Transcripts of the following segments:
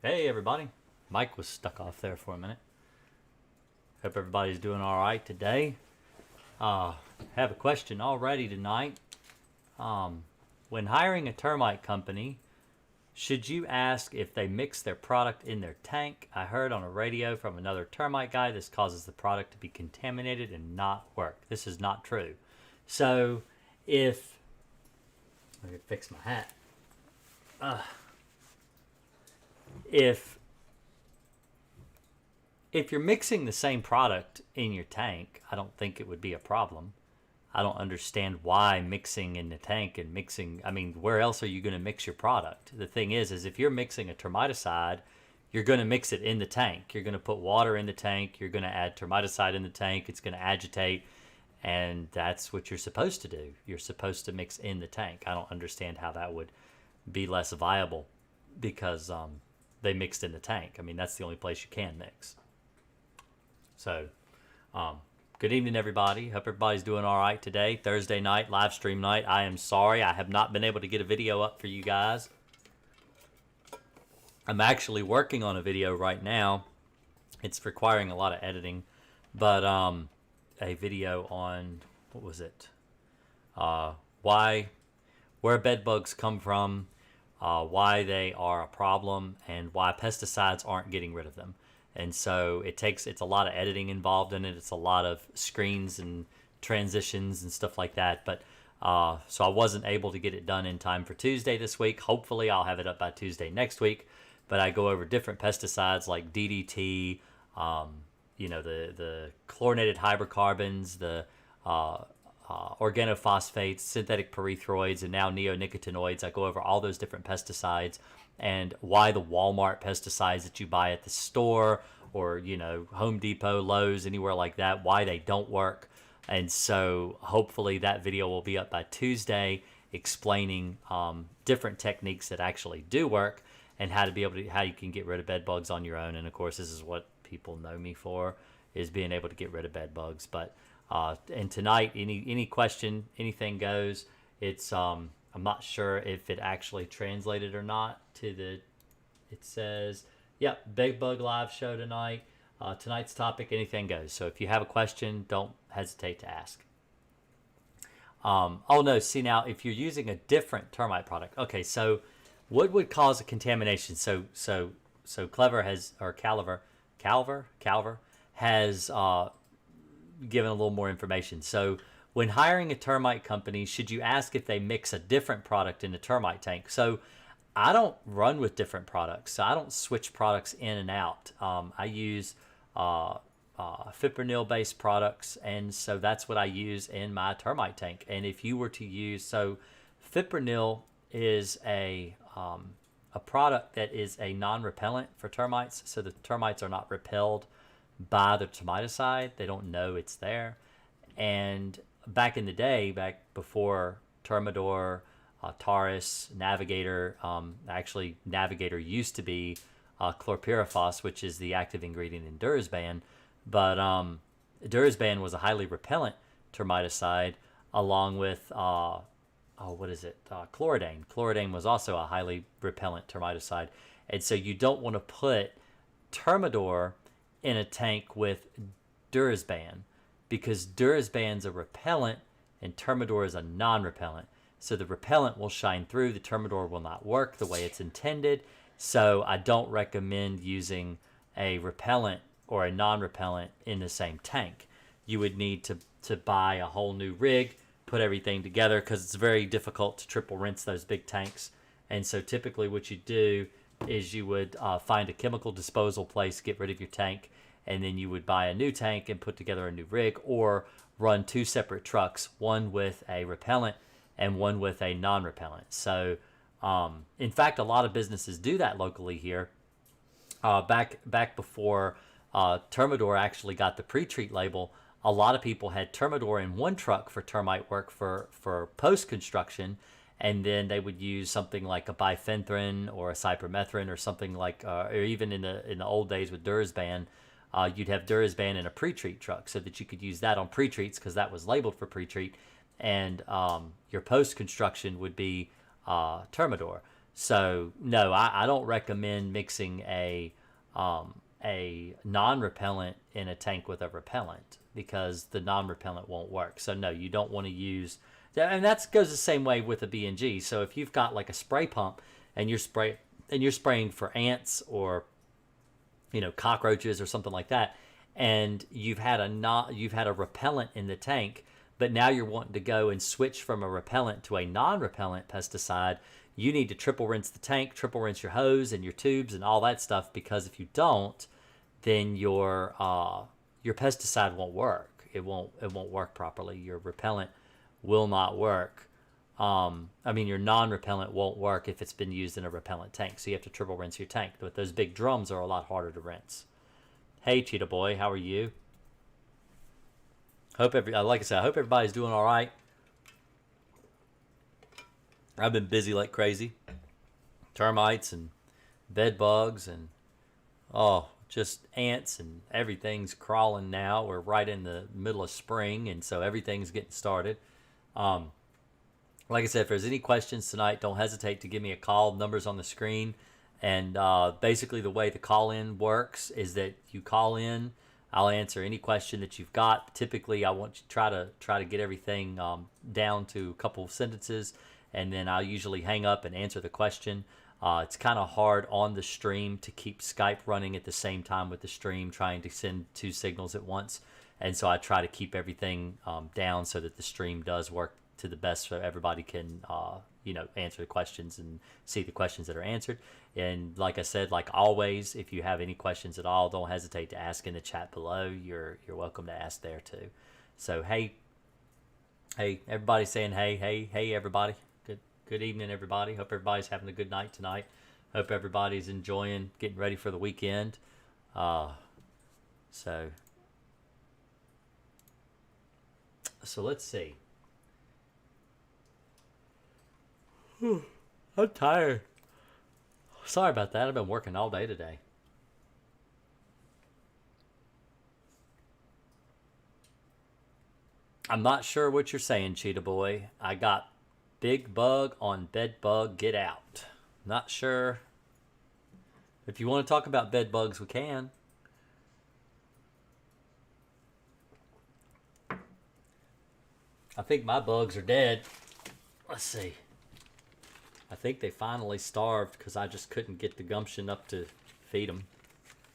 Hey everybody, Mike was stuck off there for a minute. Hope everybody's doing all right today. Have a question already tonight. When hiring a termite company, should you ask if they mix their product in their tank? I heard on a radio from another termite guy this causes the product to be contaminated and not work. This is not true. So if I can fix my hat. If you're mixing the same product in your tank, I don't think it would be a problem. I don't understand why mixing in the tank and where else are you going to mix your product? The thing is if you're mixing a termiticide, you're going to mix it in the tank. You're going to put water in the tank. You're going to add termiticide in the tank. It's going to agitate, and that's what you're supposed to do. You're supposed to mix in the tank. I don't understand how that would be less viable because they mixed in the tank. I mean, that's the only place you can mix. So, good evening, everybody. Hope everybody's doing all right today. Thursday night, live stream night. I am sorry I have not been able to get a video up for you guys. I'm actually working on a video right now. It's requiring a lot of editing, but a video on, what was it? Where bed bugs come from, why they are a problem, and why pesticides aren't getting rid of them. And so it's a lot of editing involved in it. It's a lot of screens and transitions and stuff like that. But so I wasn't able to get it done in time for Tuesday this week. Hopefully I'll have it up by Tuesday next week. But I go over different pesticides like DDT, the chlorinated hydrocarbons, the organophosphates, synthetic pyrethroids, and now neonicotinoids. I go over all those different pesticides and why the Walmart pesticides that you buy at the store or, Home Depot, Lowe's, anywhere like that, why they don't work. And so hopefully that video will be up by Tuesday explaining different techniques that actually do work and how you can get rid of bed bugs on your own. And of course, this is what people know me for, is being able to get rid of bed bugs. But and tonight, any question, anything goes. It's I'm not sure if it actually translated or not to the. It says, "Yep, Big Bug Live show tonight. Tonight's topic, anything goes." So if you have a question, don't hesitate to ask. Oh no! See now, if you're using a different termite product, okay. So what would cause a contamination? So Clever has or Calver has given a little more information. So when hiring a termite company, should you ask if they mix a different product in the termite tank? So I don't run with different products. So I don't switch products in and out. I use fipronil-based products, and so that's what I use in my termite tank. And if you were to use, so fipronil is a product that is a non-repellent for termites. So the termites are not repelled by the termiticide. They don't know it's there. And back in the day, back before Termidor, Taurus, Navigator, actually Navigator used to be chlorpyrifos, which is the active ingredient in Durazban. But Durazban was a highly repellent termiticide along with, Chloridane. Chloridane was also a highly repellent termiticide. And so you don't want to put Termidor in a tank with Durazban, because Durazban's a repellent and Termidor is a non-repellent. So the repellent will shine through, the Termidor will not work the way it's intended. So I don't recommend using a repellent or a non-repellent in the same tank. You would need to buy a whole new rig, put everything together, because it's very difficult to triple rinse those big tanks. And so typically what you do is you would find a chemical disposal place, get rid of your tank, and then you would buy a new tank and put together a new rig, or run two separate trucks, one with a repellent and one with a non-repellent. So, in fact, a lot of businesses do that locally here. Back before Termidor actually got the pre-treat label, a lot of people had Termidor in one truck for termite work for post-construction, and then they would use something like a bifenthrin or a cypermethrin or something like, or even in the old days with Durazban, you'd have Durazban in a pre-treat truck so that you could use that on pre-treats because that was labeled for pre-treat, and your post-construction would be Termidor. So no, I don't recommend mixing a non-repellent in a tank with a repellent, because the non-repellent won't work. So no, you don't want to use, and that goes the same way with a BNG. So if you've got like a spray pump and you're spraying for ants or cockroaches or something like that, and you've had a repellent in the tank, but now you're wanting to go and switch from a repellent to a non-repellent pesticide, you need to triple rinse the tank, triple rinse your hose and your tubes and all that stuff, because if you don't, then your pesticide won't work. It won't work properly. Your repellent will not work. Your non-repellent won't work if it's been used in a repellent tank. So you have to triple rinse your tank. But those big drums are a lot harder to rinse. Hey, Cheetah Boy, how are you? Like I said, I hope everybody's doing all right. I've been busy like crazy. Termites and bed bugs and just ants, and everything's crawling now. We're right in the middle of spring, and so everything's getting started. Like I said, if there's any questions tonight, don't hesitate to give me a call. Number's on the screen. And basically the way the call-in works is that you call in. I'll answer any question that you've got. Typically, I want you to try to get everything down to a couple of sentences, and then I'll usually hang up and answer the question. It's kind of hard on the stream to keep Skype running at the same time with the stream, trying to send two signals at once. And so I try to keep everything down so that the stream does work to the best, so everybody can answer the questions and see the questions that are answered. And like I said, like always, if you have any questions at all, don't hesitate to ask in the chat below. You're welcome to ask there too. So hey, everybody's saying hey everybody. Good evening, everybody. Hope everybody's having a good night tonight. Hope everybody's enjoying getting ready for the weekend. So let's see. I'm tired. Sorry about that. I've been working all day today. I'm not sure what you're saying, Cheetah Boy. I got big bug on bed bug. Get out. Not sure. If you want to talk about bed bugs, we can. I think my bugs are dead. Let's see. I think they finally starved because I just couldn't get the gumption up to feed them.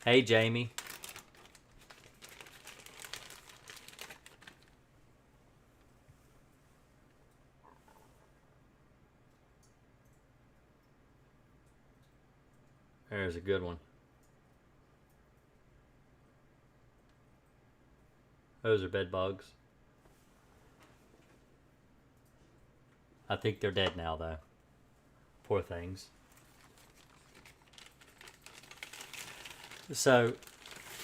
Hey, Jamie. There's a good one. Those are bed bugs. I think they're dead now, though. Poor things. So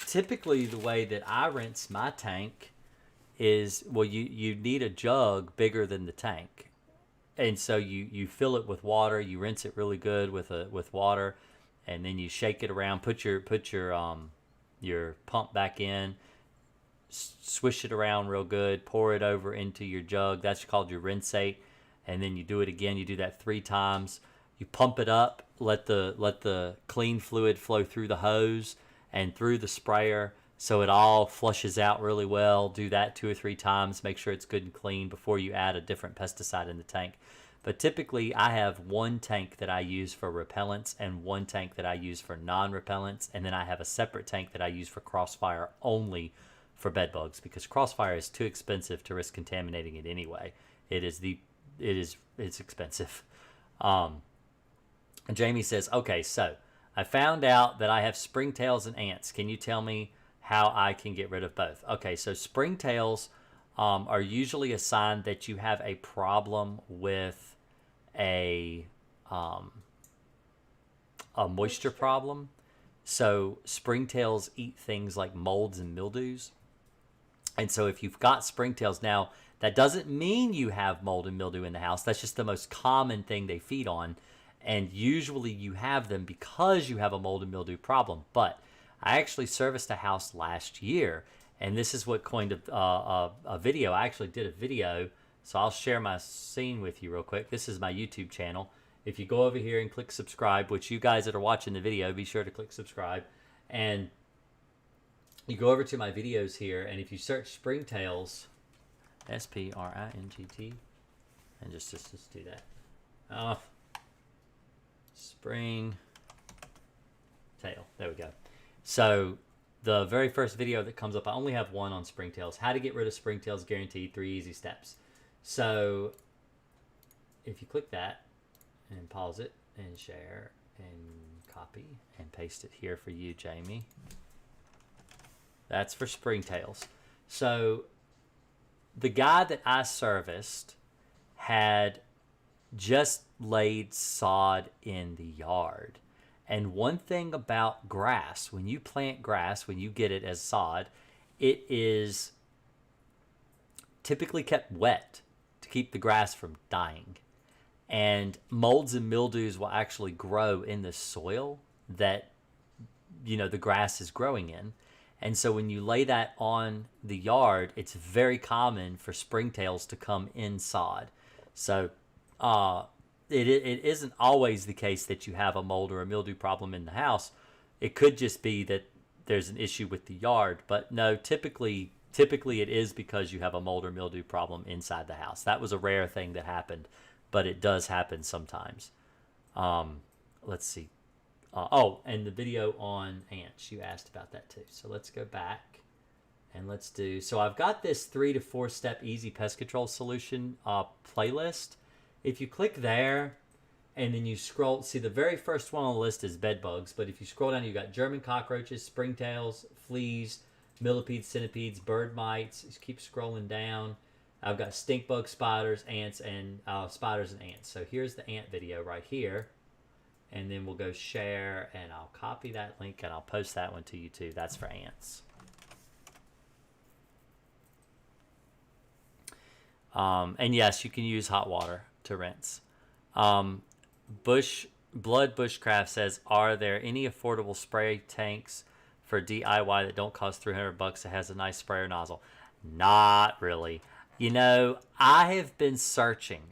typically the way that I rinse my tank is, well, you need a jug bigger than the tank. And so you fill it with water, you rinse it really good with water, and then you shake it around, put your pump back in, swish it around real good, pour it over into your jug. That's called your rinsate. And then you do it again. You do that 3 times. You pump it up, let the clean fluid flow through the hose and through the sprayer so it all flushes out really well. Do that 2 or 3 times. Make sure it's good and clean before you add a different pesticide in the tank. But typically I have one tank that I use for repellents and one tank that I use for non-repellents, and then I have a separate tank that I use for Crossfire only for bed bugs, because Crossfire is too expensive to risk contaminating it anyway. It's expensive. And Jamie says, okay, so I found out that I have springtails and ants. Can you tell me how I can get rid of both? Okay, so springtails are usually a sign that you have a problem with a moisture problem. So springtails eat things like molds and mildews. And so if you've got springtails, now that doesn't mean you have mold and mildew in the house. That's just the most common thing they feed on. And usually you have them because you have a mold and mildew problem. But I actually serviced a house last year, and this is what coined a video. I actually did a video, so I'll share my scene with you real quick. This is my YouTube channel, If you go over here and click subscribe, which you guys that are watching the video, be sure to click subscribe. And you go over to my videos here, and if you search Springtails, Springt, and just do that. Spring tail. There we go. So the very first video that comes up, I only have one on springtails. How to get rid of springtails guaranteed, 3 easy steps. So if you click that and pause it and share and copy and paste it here for you, Jamie. That's for springtails. So the guy that I serviced had just laid sod in the yard. And one thing about grass, when you plant grass, when you get it as sod, it is typically kept wet to keep the grass from dying. And molds and mildews will actually grow in the soil that, you know, the grass is growing in. And so when you lay that on the yard, it's very common for springtails to come in sod. So it isn't always the case that you have a mold or a mildew problem in the house. It could just be that there's an issue with the yard. But no, typically it is because you have a mold or mildew problem inside the house. That was a rare thing that happened, but it does happen sometimes. Let's see. And the video on ants, you asked about that too. So let's go back and let's do, so I've got this 3 to 4 step easy pest control solution playlist. If you click there and then you scroll, see the very first one on the list is bedbugs, but if you scroll down, you got German cockroaches, springtails, fleas, millipedes, centipedes, bird mites. Just keep scrolling down. I've got stink bug, spiders, ants, and spiders and ants. So here's the ant video right here. And then we'll go share, and I'll copy that link, and I'll post that one to you too. That's for ants. And yes, you can use hot water to rinse. Blood Bushcraft says, are there any affordable spray tanks for DIY that don't cost $300 that has a nice sprayer nozzle? Not really. You know, I have been searching.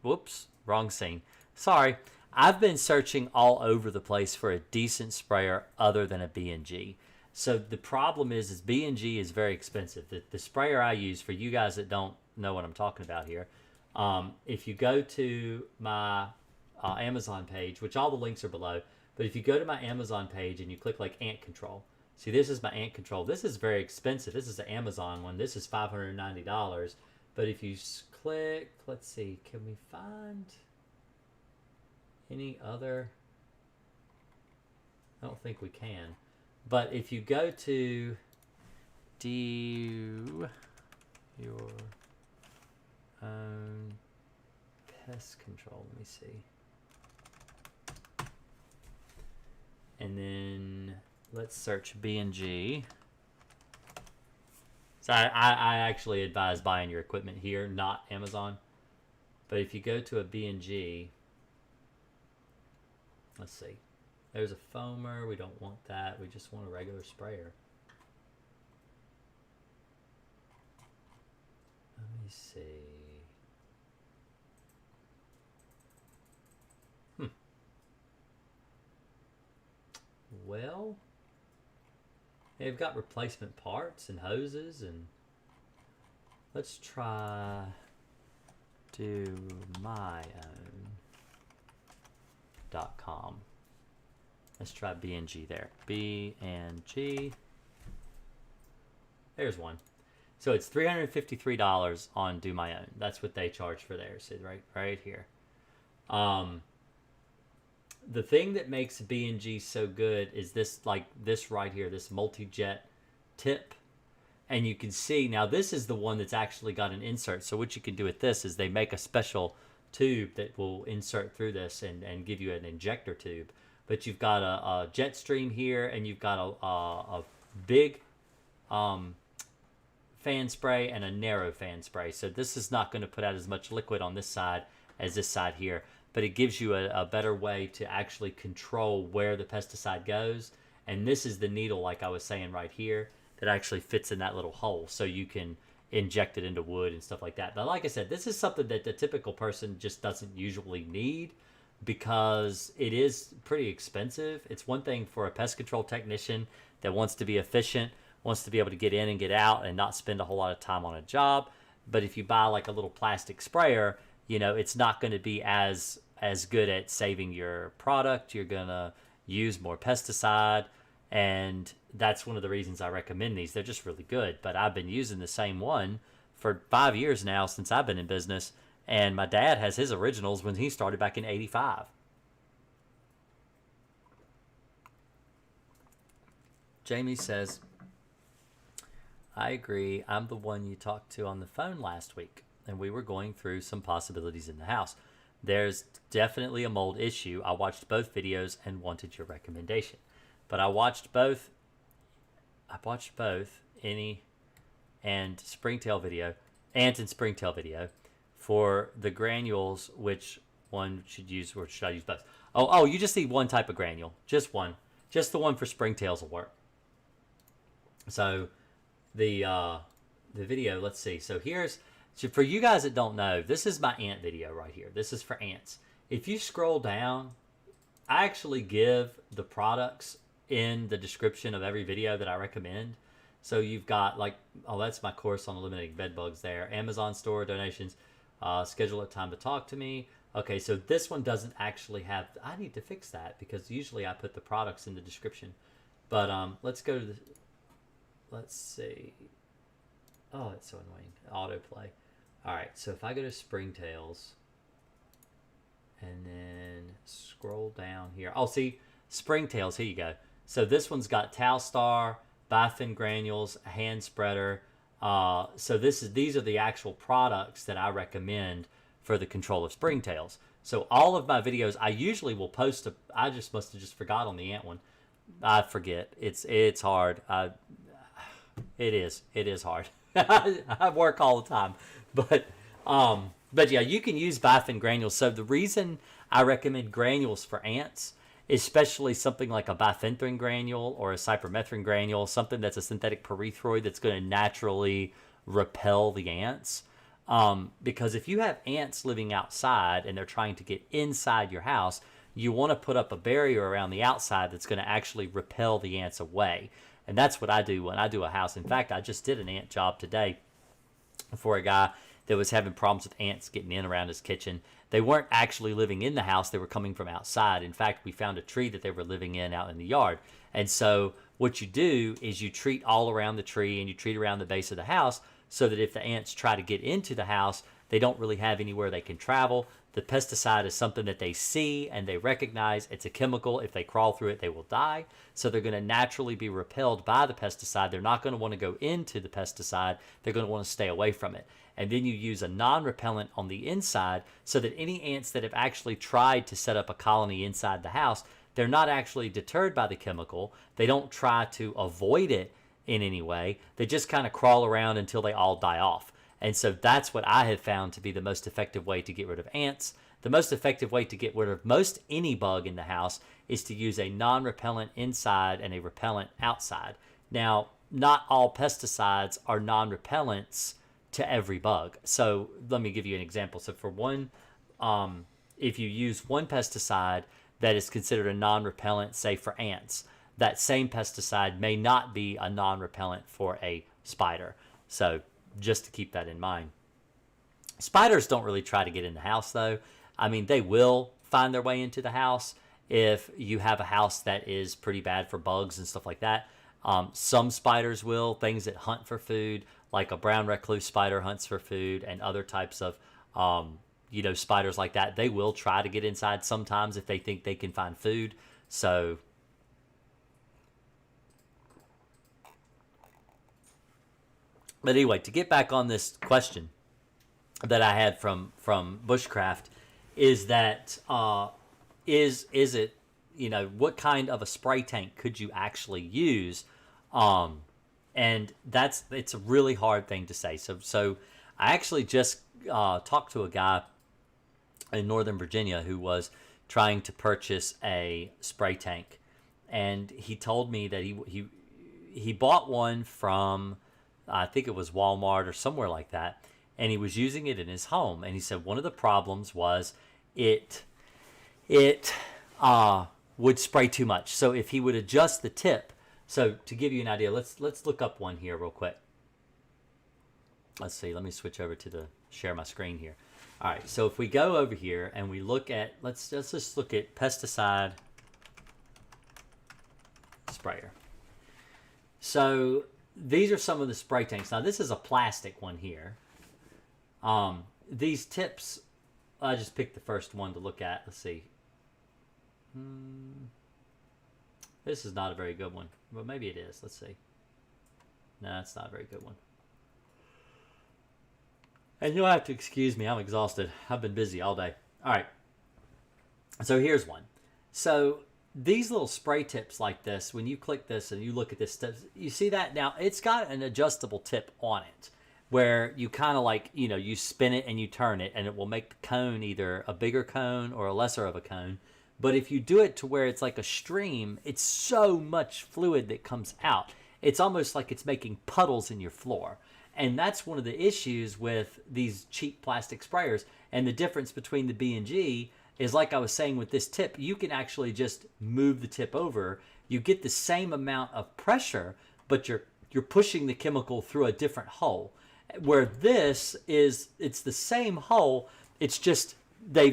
Whoops, wrong scene. Sorry, I've been searching all over the place for a decent sprayer other than a B&G. So the problem is B&G is very expensive. The sprayer I use, for you guys that don't know what I'm talking about here, if you go to my Amazon page, which all the links are below, but if you go to my Amazon page and you click like ant control, see this is my ant control. This is very expensive. This is the Amazon one. This is $590. But if you click, let's see, can we find any other? I don't think we can. But if you go to do your own pest control, let me see. And then let's search B&G. So I actually advise buying your equipment here, not Amazon. But if you go to a B&G, let's see. There's a foamer. We don't want that. We just want a regular sprayer. Let me see. Well, they've got replacement parts and hoses, and let's try do my own.com. Let's try B&G there. B&G. There's one. So it's $353 on Do My Own. That's what they charge for theirs. So right here. The thing that makes B&G so good is this, like this right here, this multi-jet tip. And you can see, now this is the one that's actually got an insert. So what you can do with this is they make a special tube that will insert through this and give you an injector tube. But you've got a jet stream here, and you've got a big fan spray and a narrow fan spray. So this is not going to put out as much liquid on this side as this side here, but it gives you a better way to actually control where the pesticide goes. And this is the needle, like I was saying right here, that actually fits in that little hole. So you can, inject it into wood and stuff like that. But like I said, this is something that the typical person just doesn't usually need because it is pretty expensive. It's one thing for a pest control technician that wants to be efficient, wants to be able to get in and get out and not spend a whole lot of time on a job. But if you buy like a little plastic sprayer, you know, it's not going to be as good at saving your product. You're going to use more pesticide, and that's one of the reasons I recommend these. They're just really good. But I've been using the same one for 5 years now since I've been in business, and my dad has his originals when he started back in '85. Jamie says, I agree. I'm the one you talked to on the phone last week, and we were going through some possibilities in the house. There's definitely a mold issue. I watched both videos and wanted your recommendation. But I watched both Any and Springtail video, Ant and Springtail video for the granules. Which one should use, or should I use both? Oh, you just need one type of granule. Just one. Just the one for Springtails will work. So the video, let's see. So for you guys that don't know, this is my ant video right here. This is for ants. If you scroll down, I actually give the products in the description of every video that I recommend. So you've got like, that's my course on eliminating bed bugs there. Amazon store, donations, schedule a time to talk to me. Okay, so this one doesn't actually have, I need to fix that because usually I put the products in the description. But let's go to let's see. Oh, it's so annoying. Autoplay. All right, so if I go to Springtails and then scroll down here. Oh, see, Springtails, here you go. So this one's got Talstar, Bifin granules, a hand spreader. So these are the actual products that I recommend for the control of Springtails. So all of my videos, I usually will post I just must have just forgot on the ant one. I forget. It's hard. It is hard. I work all the time, but yeah, you can use Bifin granules. So the reason I recommend granules for ants, especially something like a bifenthrin granule or a cypermethrin granule, something that's a synthetic pyrethroid that's going to naturally repel the ants. Because if you have ants living outside and they're trying to get inside your house, you want to put up a barrier around the outside that's going to actually repel the ants away. And that's what I do when I do a house. In fact, I just did an ant job today for a guy that was having problems with ants getting in around his kitchen. They weren't actually living in the house. They were coming from outside. In fact, we found a tree that they were living in out in the yard. And so what you do is you treat all around the tree and you treat around the base of the house so that if the ants try to get into the house, they don't really have anywhere they can travel. The pesticide is something that they see and they recognize. It's a chemical. If they crawl through it, they will die. So they're going to naturally be repelled by the pesticide. They're not going to want to go into the pesticide. They're going to want to stay away from it. And then you use a non-repellent on the inside so that any ants that have actually tried to set up a colony inside the house, they're not actually deterred by the chemical. They don't try to avoid it in any way. They just kind of crawl around until they all die off. And so that's what I have found to be the most effective way to get rid of ants. The most effective way to get rid of most any bug in the house is to use a non-repellent inside and a repellent outside. Now, not all pesticides are non-repellents to every bug. So let me give you an example. So for one, if you use one pesticide that is considered a non-repellent, say for ants, that same pesticide may not be a non-repellent for a spider. So just to keep that in mind. Spiders don't really try to get in the house though. I mean, they will find their way into the house if you have a house that is pretty bad for bugs and stuff like that. Some spiders will, things that hunt for food, like a brown recluse spider hunts for food, and other types of, spiders like that. They will try to get inside sometimes if they think they can find food. So but anyway, to get back on this question that I had from Bushcraft, is that is it, what kind of a spray tank could you actually use? And it's a really hard thing to say. So I actually just talked to a guy in Northern Virginia who was trying to purchase a spray tank, and he told me that he bought one from I think it was Walmart or somewhere like that, and he was using it in his home. And he said one of the problems was it would spray too much. So if he would adjust the tip, so to give you an idea, let's look up one here real quick. Let's see. Let me switch over to the share my screen here. All right. So if we go over here and we look at let's just look at pesticide sprayer. So these are some of the spray tanks. Now this is a plastic one here. These tips, I just picked the first one to look at. Let's see. This is not a very good one. Well, maybe it is. Let's see. No, it's not a very good one. And you'll have to excuse me. I'm exhausted. I've been busy all day. All right. So here's one. So these little spray tips like this, when you click this and you look at this, you see that? Now, it's got an adjustable tip on it where you kind of like, you spin it and you turn it and it will make the cone either a bigger cone or a lesser of a cone. But if you do it to where it's like a stream, it's so much fluid that comes out. It's almost like it's making puddles in your floor. And that's one of the issues with these cheap plastic sprayers. And the difference between the B&G is, like I was saying with this tip, you can actually just move the tip over. You get the same amount of pressure, but you're pushing the chemical through a different hole. Where this is, it's the same hole. It's just they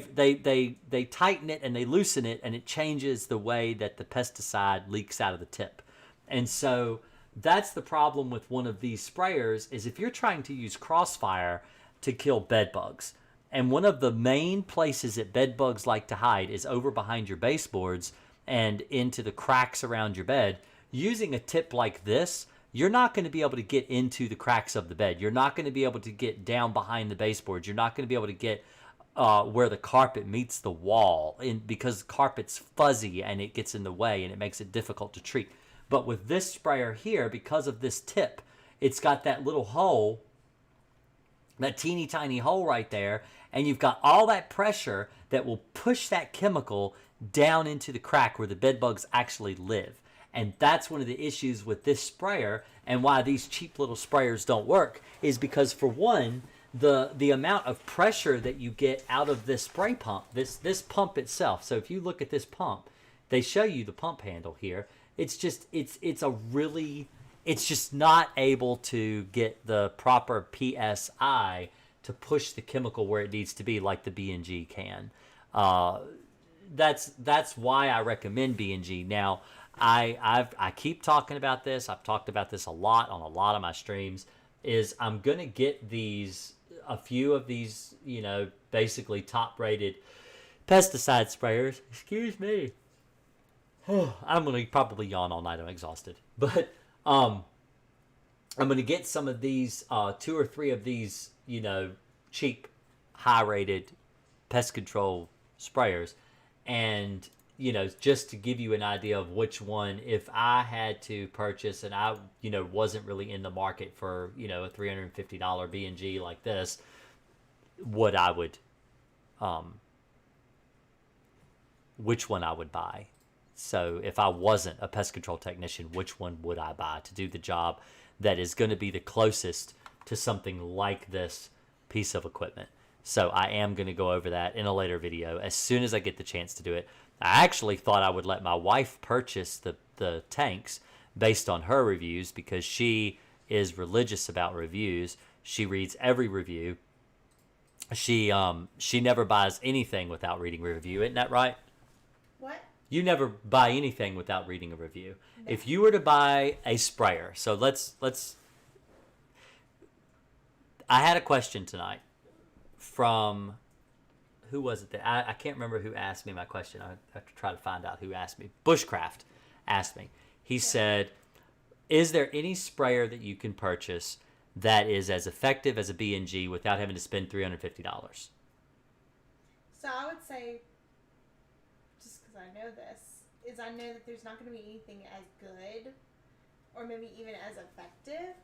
tighten it and they loosen it, and it changes the way that the pesticide leaks out of the tip. And so that's the problem with one of these sprayers, is if you're trying to use Crossfire to kill bed bugs, and one of the main places that bed bugs like to hide is over behind your baseboards and into the cracks around your bed, using a tip like this, you're not going to be able to get into the cracks of the bed. You're not going to be able to get down behind the baseboards. You're not going to be able to get where the carpet meets the wall, because carpet's fuzzy and it gets in the way and it makes it difficult to treat. But with this sprayer here, because of this tip, it's got that little hole, that teeny tiny hole right there, and you've got all that pressure that will push that chemical down into the crack where the bed bugs actually live. And that's one of the issues with this sprayer, and why these cheap little sprayers don't work, is because, for one, the amount of pressure that you get out of this spray pump, this pump itself. So if you look at this pump, they show you the pump handle here. It's just it's just not able to get the proper PSI to push the chemical where it needs to be, like the B&G can. That's why I recommend B&G. Now, I keep talking about this. I've talked about this a lot on a lot of my streams. Is I'm gonna get a few of these, basically top-rated pesticide sprayers. Excuse me. I'm going to probably yawn all night. I'm exhausted. But I'm going to get some of these, 2 or 3 of these, cheap, high-rated pest control sprayers. And, just to give you an idea of which one, if I had to purchase and I, wasn't really in the market for, a $350 B&G like this, what I would, which one I would buy. So if I wasn't a pest control technician, which one would I buy to do the job that is going to be the closest to something like this piece of equipment? So I am going to go over that in a later video as soon as I get the chance to do it. I actually thought I would let my wife purchase the tanks based on her reviews, because she is religious about reviews. She reads every review. She never buys anything without reading a review. Isn't that right? What? You never buy anything without reading a review. No. If you were to buy a sprayer, so let's I had a question tonight from, who was it that I can't remember who asked me my question. I have to try to find out who asked me. Bushcraft asked me. He said, is there any sprayer that you can purchase that is as effective as a B&G without having to spend $350? So I would say, just because I know this, is I know that there's not going to be anything as good or maybe even as effective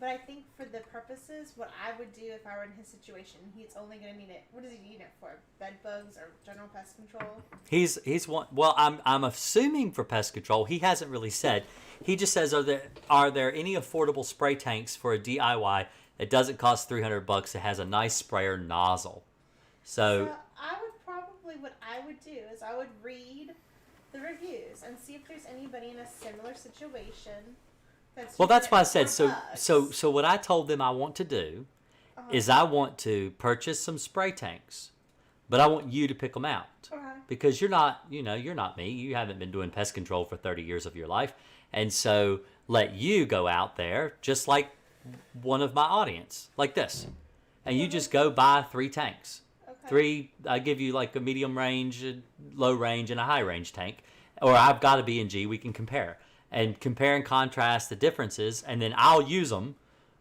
But I think for the purposes, what I would do if I were in his situation, he's only going to need it. What does he need it for? Bed bugs or general pest control? He's one. Well, I'm assuming for pest control. He hasn't really said. He just says, are there any affordable spray tanks for a DIY that doesn't cost $300? That has a nice sprayer nozzle. So I would probably, what I would do is I would read the reviews and see if there's anybody in a similar situation. That's why I said so. Bugs. So what I told them I want to do is I want to purchase some spray tanks, but I want you to pick them out because you're not me. You haven't been doing pest control for 30 years of your life, and so let you go out there just like one of my audience, like this, and you just go buy 3 tanks. Okay. 3. I give you like a medium range, a low range, and a high range tank, or I've got a B&G. We can compare. And compare and contrast the differences, and then I'll use them.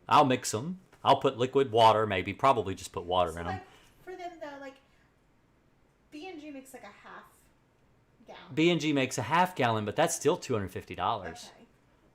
I'll mix them. I'll put liquid water, probably just put water in them. Like, for them though, like B&G makes like a half gallon. B&G makes a half gallon, but that's still $250. Okay.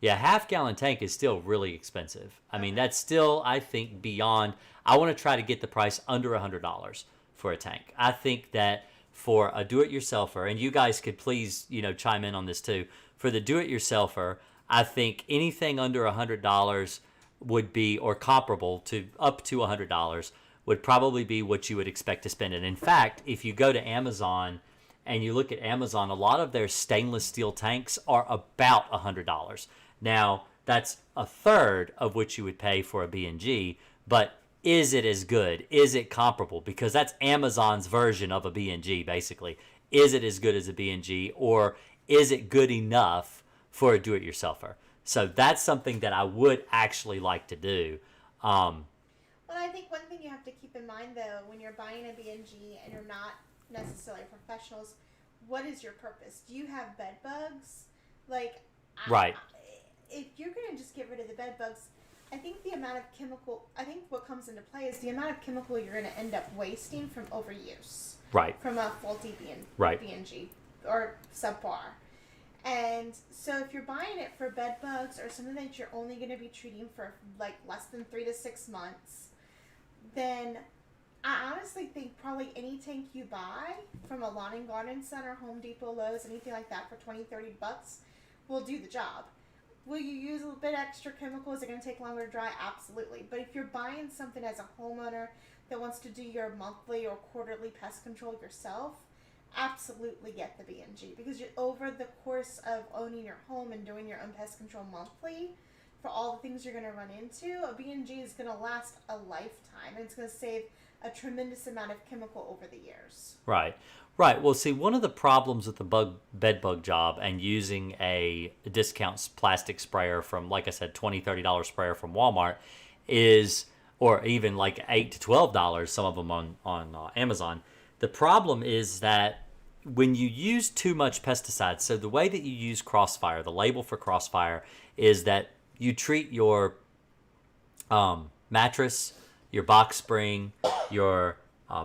Yeah, half gallon tank is still really expensive. I mean, that's still, I think, beyond. I want to try to get the price under $100 for a tank. I think that for a do-it-yourselfer, and you guys could please, chime in on this too. For the do-it-yourselfer, I think anything under $100 would be, or comparable to up to $100, would probably be what you would expect to spend. And in fact, if you go to Amazon and you look at Amazon, a lot of their stainless steel tanks are about $100. Now, that's a third of what you would pay for a B&G, but is it as good? Is it comparable? Because that's Amazon's version of a B&G, basically. Is it as good as a B&G, or is it good enough for a do-it-yourselfer? So that's something that I would actually like to do. Well, I think one thing you have to keep in mind, though, when you're buying a B&G and you're not necessarily professionals, what is your purpose? Do you have bed bugs? Right. If you're going to just get rid of the bed bugs, I think what comes into play is the amount of chemical you're going to end up wasting from overuse. Right. From a faulty B&G or subpar. And so if you're buying it for bed bugs or something that you're only going to be treating for like less than 3 to 6 months, then I honestly think probably any tank you buy from a lawn and garden center, Home Depot, Lowe's, anything like that for $20-$30 will do the job. Will you use a little bit extra chemical? Is it going to take longer to dry? Absolutely. But if you're buying something as a homeowner that wants to do your monthly or quarterly pest control yourself, absolutely get the B&G, because over the course of owning your home and doing your own pest control monthly, for all the things you're going to run into, a B&G is going to last a lifetime, and it's going to save a tremendous amount of chemical over the years. Right. Well, see, one of the problems with the bed bug job and using a discount plastic sprayer from, like I said, $20-$30 sprayer from Walmart is, or even like $8 to $12, some of them on Amazon. The problem is that when you use too much pesticides, so the way that you use Crossfire, the label for Crossfire is that you treat your mattress, your box spring, your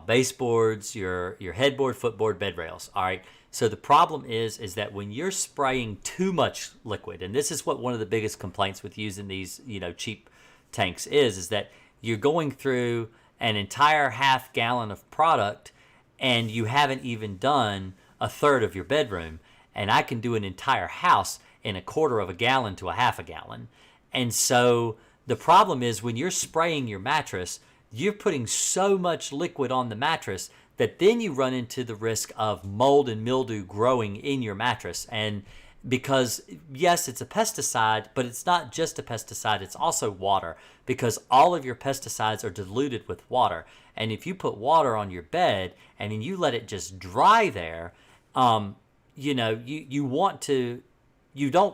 baseboards, your headboard, footboard, bed rails. All right. So the problem is that when you're spraying too much liquid, and this is what one of the biggest complaints with using these, cheap tanks is that you're going through an entire half gallon of product and you haven't even done a third of your bedroom. And I can do an entire house in a quarter of a gallon to a half a gallon. And so the problem is when you're spraying your mattress, you're putting so much liquid on the mattress that then you run into the risk of mold and mildew growing in your mattress. And because, yes, it's a pesticide, but it's not just a pesticide, it's also water, because all of your pesticides are diluted with water. And if you put water on your bed and then you let it just dry there, you don't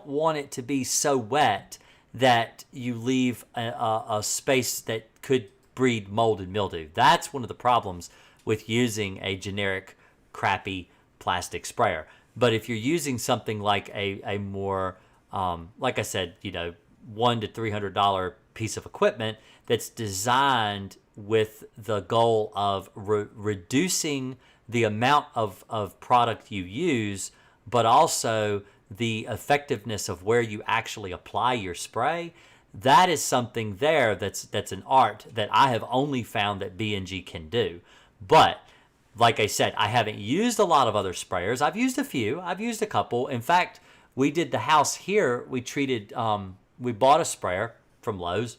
want it to be so wet that you leave a space that could breed mold and mildew. That's one of the problems with using a generic crappy plastic sprayer. But if you're using something like a more, like I said, $100 to $300 piece of equipment that's designed with the goal of reducing the amount of product you use, but also the effectiveness of where you actually apply your spray, that is something there that's an art that I have only found that B&G can do. But like I said, I haven't used a lot of other sprayers. I've used a few. I've used a couple. In fact, we did the house here. We treated, we bought a sprayer from Lowe's,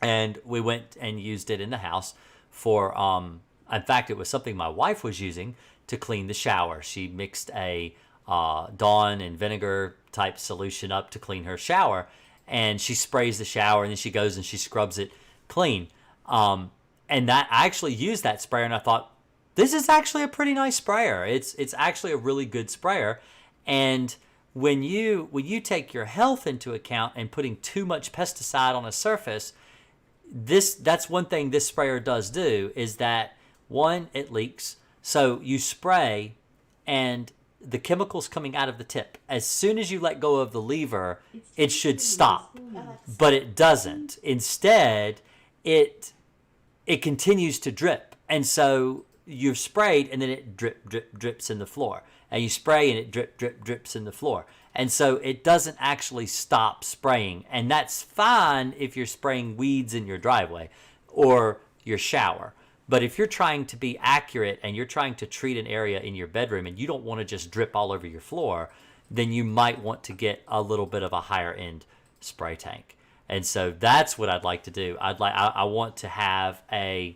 and we went and used it in the house for, in fact, it was something my wife was using to clean the shower. She mixed a Dawn and vinegar type solution up to clean her shower, and she sprays the shower, and then she goes and she scrubs it clean. And that I actually used that sprayer, and I thought, this is actually a pretty nice sprayer. It's actually a really good sprayer. And when you take your health into account and putting too much pesticide on a surface, that's one thing this sprayer does do, is that, one, it leaks. So you spray and the chemicals coming out of the tip, as soon as you let go of the lever, it should stop. But it doesn't. Instead, it continues to drip. And so you've sprayed, and then it drips in the floor. And you spray, and it drips in the floor. And so it doesn't actually stop spraying. And that's fine if you're spraying weeds in your driveway or your shower. But if you're trying to be accurate and you're trying to treat an area in your bedroom and you don't want to just drip all over your floor, then you might want to get a little bit of a higher end spray tank. And so that's what I'd like to do. I want to have I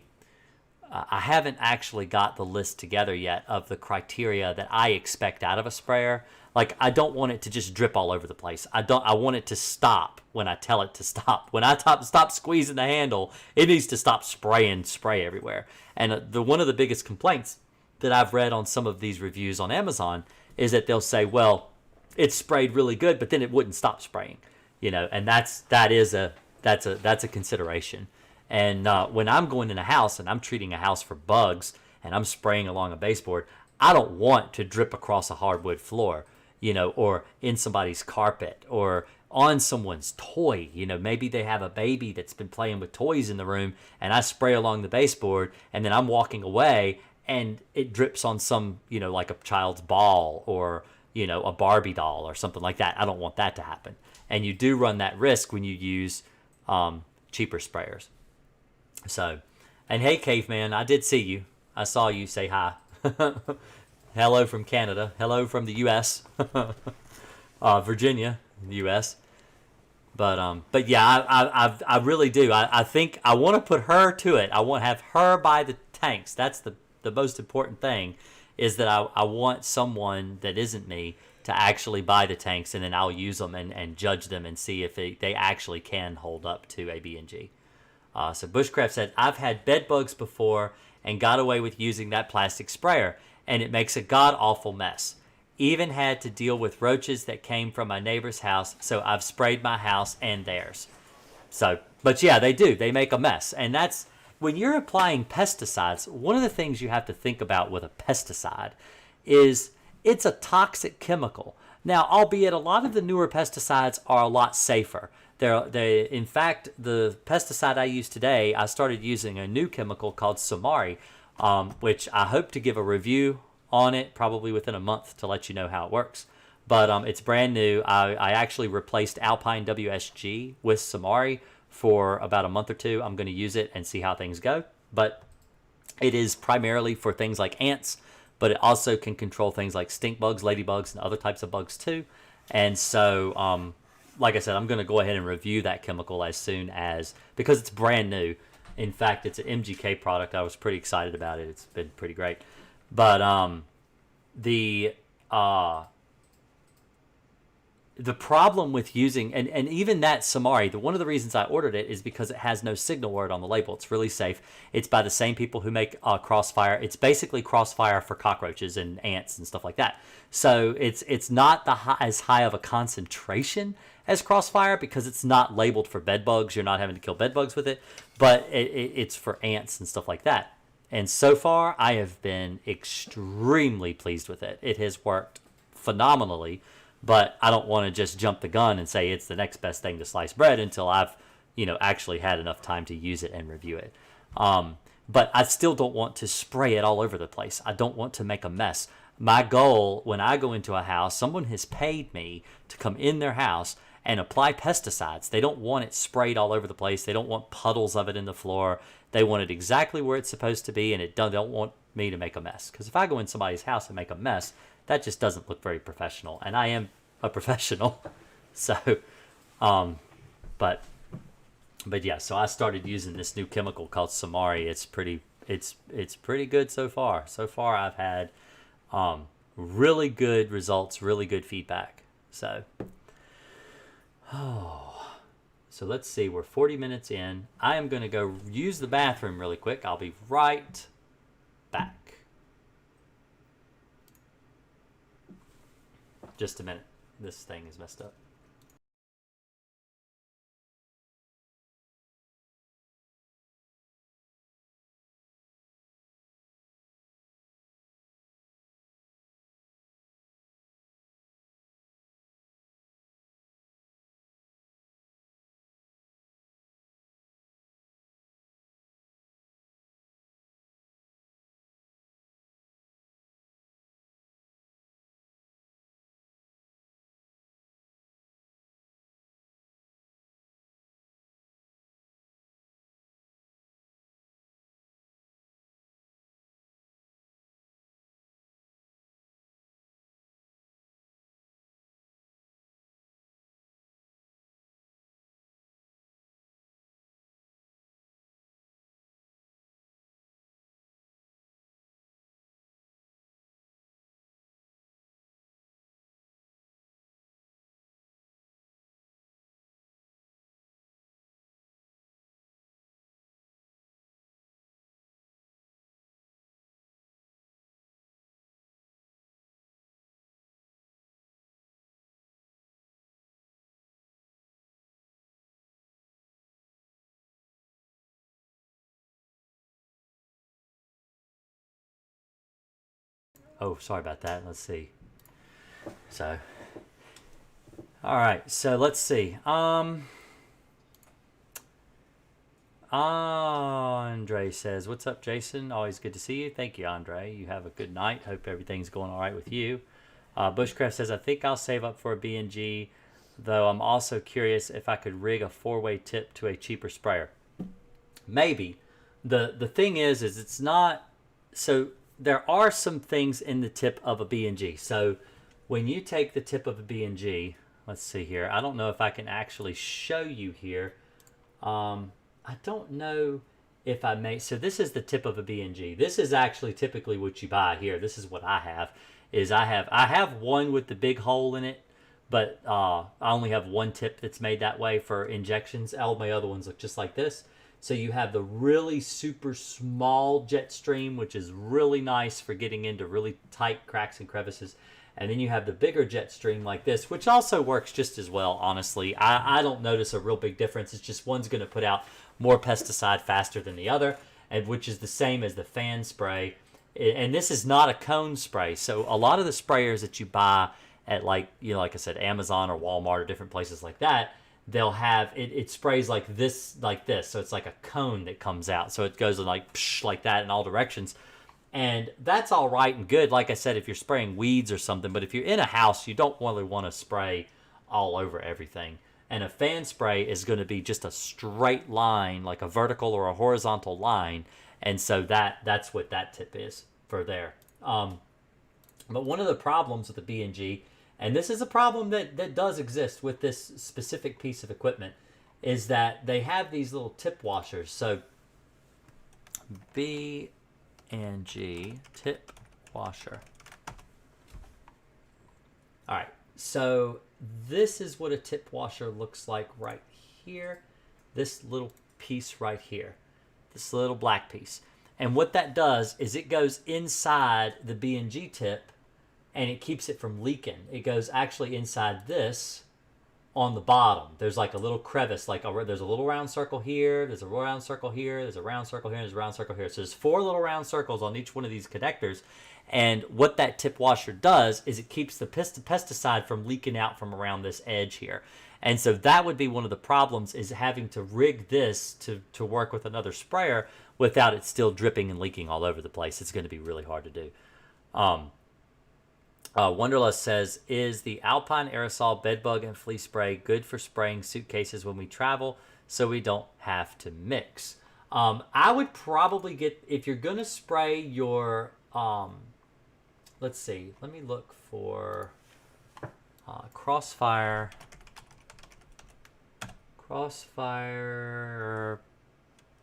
haven't actually got the list together yet of the criteria that I expect out of a sprayer. Like, I don't want it to just drip all over the place. I want it to stop when I tell it to stop. When I stop squeezing the handle, it needs to stop spraying spray everywhere. And one of the biggest complaints that I've read on some of these reviews on Amazon is that they'll say, well, it sprayed really good, but then it wouldn't stop spraying. And that's a consideration. And when I'm going in a house and I'm treating a house for bugs and I'm spraying along a baseboard, I don't want to drip across a hardwood floor, or in somebody's carpet or on someone's toy. Maybe they have a baby that's been playing with toys in the room, and I spray along the baseboard, and then I'm walking away and it drips on some, like a child's ball or, a Barbie doll or something like that. I don't want that to happen. And you do run that risk when you use cheaper sprayers. So, and hey, Caveman, I did see you. I saw you say hi. Hello from Canada. Hello from the U.S. Virginia, U.S. But yeah, I really do. I think I want to put her to it. I want to have her buy the tanks. That's the most important thing, is that I want someone that isn't me to actually buy the tanks, and then I'll use them and judge them and see if they actually can hold up to a B&G. So Bushcraft said, I've had bed bugs before and got away with using that plastic sprayer, and it makes a god-awful mess. Even had to deal with roaches that came from my neighbor's house, so I've sprayed my house and theirs. So, but yeah, they do. They make a mess. And that's, when you're applying pesticides, one of the things you have to think about with a pesticide is it's a toxic chemical. Now, albeit a lot of the newer pesticides are a lot safer. In fact, the pesticide I use today, I started using a new chemical called Samari, which I hope to give a review on it probably within a month to let you know how it works. But it's brand new. I actually replaced Alpine WSG with Samari for about a month or two. I'm going to use it and see how things go. But it is primarily for things like ants, but it also can control things like stink bugs, ladybugs, and other types of bugs too. And so, like I said, I'm going to go ahead and review that chemical as soon as, because it's brand new. In fact, it's an MGK product. I was pretty excited about it. It's been pretty great. But the problem with using, and even that Samari, one of the reasons I ordered it is because it has no signal word on the label. It's really safe. It's by the same people who make Crossfire. It's basically Crossfire for cockroaches and ants and stuff like that. So it's not as high of a concentration as Crossfire because it's not labeled for bed bugs. You're not having to kill bed bugs with it, but it's for ants and stuff like that. And so far, I have been extremely pleased with it. It has worked phenomenally, but I don't want to just jump the gun and say it's the next best thing to slice bread until I've, actually had enough time to use it and review it. But I still don't want to spray it all over the place. I don't want to make a mess. My goal when I go into a house, someone has paid me to come in their house and apply pesticides. They don't want it sprayed all over the place. They don't want puddles of it in the floor. They want it exactly where it's supposed to be, and don't want me to make a mess. Because if I go in somebody's house and make a mess, that just doesn't look very professional. And I am a professional. So, but yeah, so I started using this new chemical called Samari. It's pretty good so far. So far I've had really good results, really good feedback. So, so let's see. We're 40 minutes in. I am going to go use the bathroom really quick. I'll be right back. Just a minute. This thing is messed up. Oh, sorry about that. Let's see. So, all right. So let's see. Andre says, "What's up, Jason? Always good to see you. Thank you, Andre. You have a good night. Hope everything's going all right with you." Bushcraft says, "I think I'll save up for a B&G, though I'm also curious if I could rig a 4-way tip to a cheaper sprayer." Maybe. The thing is it's not so. There are some things in the tip of a B&G. So when you take the tip of a B&G, let's see here. I don't know if I can actually show you here. I don't know if I may. So this is the tip of a B&G. This is actually typically what you buy here. This is what I have. I have one with the big hole in it, but I only have one tip that's made that way for injections. All my other ones look just like this. So you have the really super small jet stream, which is really nice for getting into really tight cracks and crevices. And then you have the bigger jet stream like this, which also works just as well, honestly. I don't notice a real big difference. It's just one's going to put out more pesticide faster than the other, and which is the same as the fan spray. And this is not a cone spray. So a lot of the sprayers that you buy at, like I said, Amazon or Walmart or different places like that, they'll have it sprays like this. So it's like a cone that comes out. So it goes like psh, like that in all directions. And that's all right and good, like I said, if you're spraying weeds or something. But if you're in a house, you don't really want to spray all over everything. And a fan spray is going to be just a straight line, like a vertical or a horizontal line. And so that's what that tip is for there. But one of the problems with the B&G, and this is a problem that does exist with this specific piece of equipment, is that they have these little tip washers. So B&G tip washer. All right, so this is what a tip washer looks like right here. This little piece right here, this little black piece. And what that does is it goes inside the B&G tip and it keeps it from leaking. It goes actually inside this on the bottom. There's like a little crevice, there's a little round circle here, there's a round circle here, there's a round circle here, there's a round circle here. So there's 4 little round circles on each one of these connectors. And what that tip washer does is it keeps the pesticide from leaking out from around this edge here. And so that would be one of the problems, is having to rig this to work with another sprayer without it still dripping and leaking all over the place. It's going to be really hard to do. Wanderlust says, is the Alpine Aerosol bedbug and flea spray good for spraying suitcases when we travel so we don't have to mix? I would probably get, if you're going to spray your, let's see, let me look for Crossfire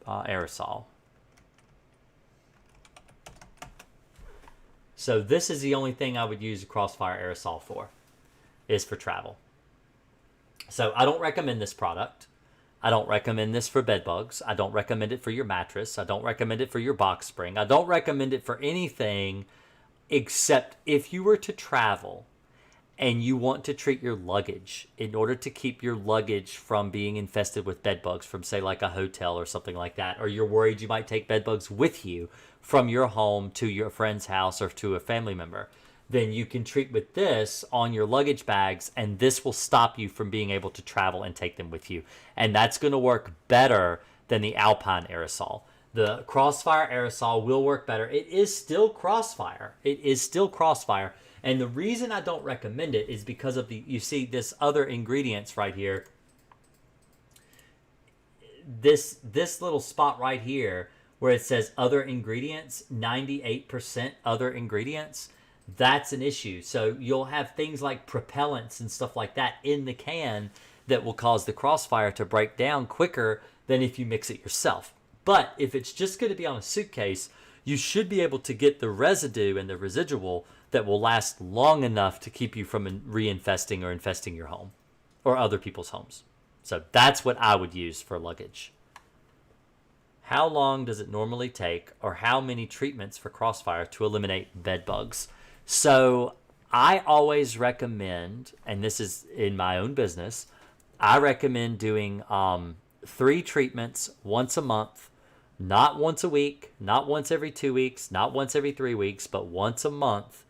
Aerosol. So this is the only thing I would use a Crossfire Aerosol for, is for travel. So I don't recommend this product. I don't recommend this for bed bugs. I don't recommend it for your mattress. I don't recommend it for your box spring. I don't recommend it for anything except if you were to travel and you want to treat your luggage in order to keep your luggage from being infested with bed bugs from, say, like a hotel or something like that, or you're worried you might take bed bugs with you from your home to your friend's house or to a family member, then you can treat with this on your luggage bags, and this will stop you from being able to travel and take them with you. And that's going to work better than the Alpine Aerosol. The Crossfire Aerosol will work better. It is still Crossfire. It is still Crossfire. And the reason I don't recommend it is because of you see this other ingredients right here. This little spot right here where it says other ingredients, 98% other ingredients, that's an issue. So you'll have things like propellants and stuff like that in the can that will cause the Crossfire to break down quicker than if you mix it yourself. But if it's just going to be on a suitcase, you should be able to get the residue and the residual that will last long enough to keep you from reinfesting or infesting your home or other people's homes. So that's what I would use for luggage. How long does it normally take, or how many treatments for Crossfire to eliminate bed bugs? So I always recommend, and this is in my own business, I recommend doing 3 treatments once a month, not once a week, not once every 2 weeks, not once every 3 weeks, but once a month,